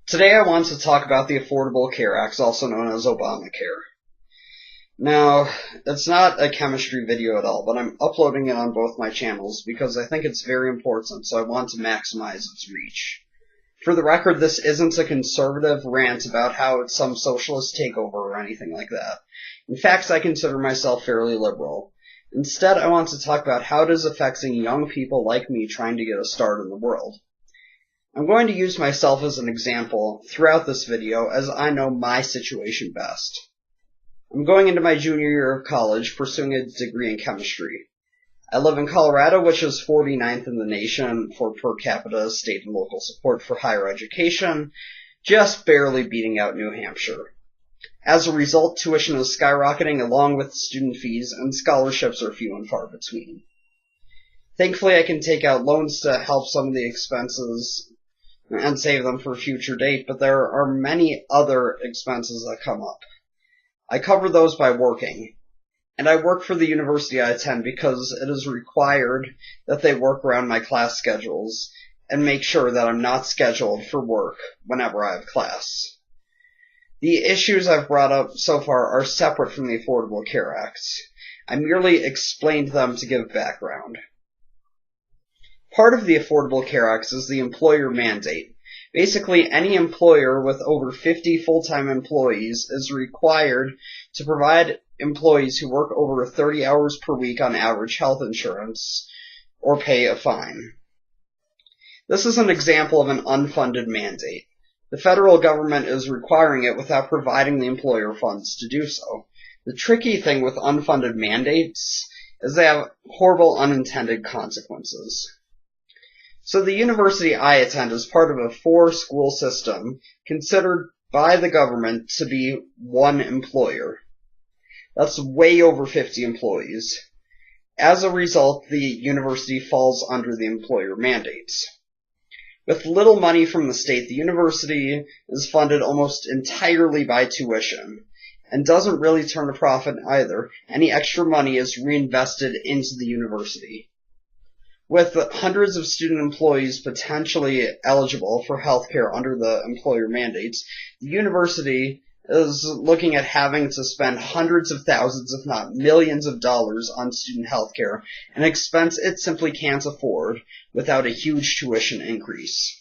Today I want to talk about the Affordable Care Act, also known as Obamacare. Now, it's not a chemistry video at all, but I'm uploading it on both my channels because I think it's very important, so I want to maximize its reach. For the record, this isn't a conservative rant about how it's some socialist takeover or anything like that. In fact, I consider myself fairly liberal. Instead, I want to talk about how it is affecting young people like me trying to get a start in the world. I'm going to use myself as an example throughout this video as I know my situation best. I'm going into my junior year of college pursuing a degree in chemistry. I live in Colorado, which is 49th in the nation for per capita state and local support for higher education, just barely beating out New Hampshire. As a result, tuition is skyrocketing along with student fees, and scholarships are few and far between. Thankfully, I can take out loans to help some of the expenses and save them for a future date, but there are many other expenses that come up. I cover those by working, and I work for the university I attend because it is required that they work around my class schedules and make sure that I'm not scheduled for work whenever I have class. The issues I've brought up so far are separate from the Affordable Care Act. I merely explained them to give background. Part of the Affordable Care Act is the employer mandate. Basically, any employer with over 50 full-time employees is required to provide employees who work over 30 hours per week on average health insurance or pay a fine. This is an example of an unfunded mandate. The federal government is requiring it without providing the employer funds to do so. The tricky thing with unfunded mandates is they have horrible unintended consequences. So the university I attend is part of a 4-school system considered by the government to be one employer. That's way over 50 employees. As a result, the university falls under the employer mandates. With little money from the state, the university is funded almost entirely by tuition, and doesn't really turn a profit either. Any extra money is reinvested into the university. With hundreds of student employees potentially eligible for health care under the employer mandates, the university is looking at having to spend hundreds of thousands, if not millions of dollars on student health care, an expense it simply can't afford without a huge tuition increase.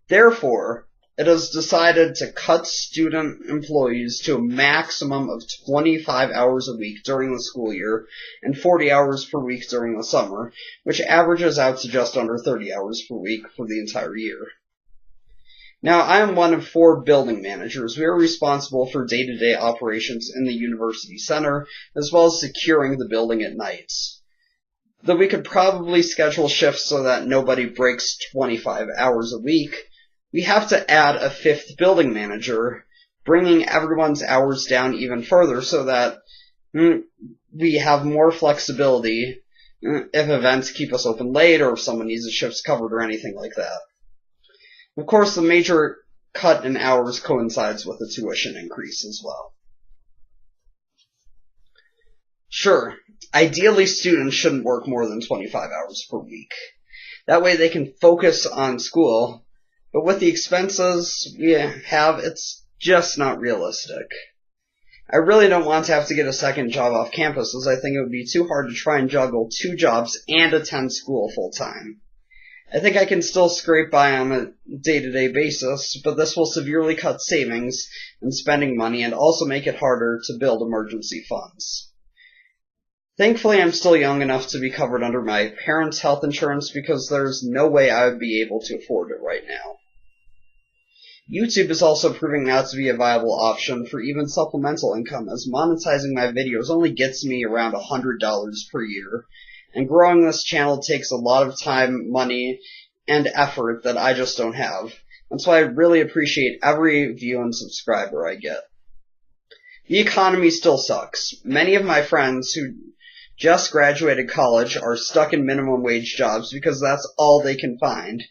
Therefore, it has decided to cut student employees to a maximum of 25 hours a week during the school year and 40 hours per week during the summer, which averages out to just under 30 hours per week for the entire year. Now, I am one of 4 building managers. We are responsible for day-to-day operations in the university center, as well as securing the building at nights. Though we could probably schedule shifts so that nobody breaks 25 hours a week, we have to add a 5th building manager, bringing everyone's hours down even further so that we have more flexibility if events keep us open late or if someone needs the shifts covered or anything like that. Of course, the major cut in hours coincides with the tuition increase as well. Sure, ideally students shouldn't work more than 25 hours per week. That way they can focus on school, but with the expenses we have, it's just not realistic. I really don't want to have to get a second job off campus, as I think it would be too hard to try and juggle 2 jobs and attend school full time. I think I can still scrape by on a day-to-day basis, but this will severely cut savings and spending money and also make it harder to build emergency funds. Thankfully, I'm still young enough to be covered under my parents' health insurance because there's no way I would be able to afford it right now. YouTube is also proving not to be a viable option for even supplemental income, as monetizing my videos only gets me around $100 per year. And growing this channel takes a lot of time, money, and effort that I just don't have. That's why I really appreciate every view and subscriber I get. The economy still sucks. Many of my friends who just graduated college are stuck in minimum wage jobs because that's all they can find.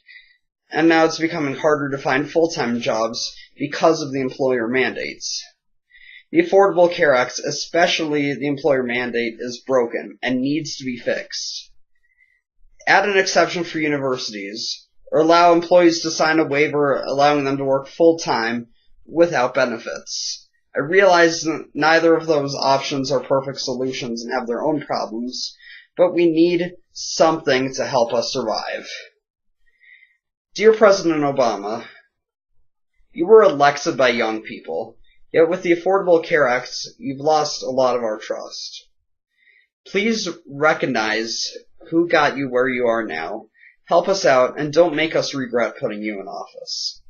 And now it's becoming harder to find full-time jobs because of the employer mandates. The Affordable Care Act, especially the employer mandate, is broken and needs to be fixed. Add an exception for universities, or allow employees to sign a waiver allowing them to work full-time without benefits. I realize that neither of those options are perfect solutions and have their own problems, but we need something to help us survive. Dear President Obama, you were elected by young people, yet with the Affordable Care Act, you've lost a lot of our trust. Please recognize who got you where you are now, help us out, and don't make us regret putting you in office.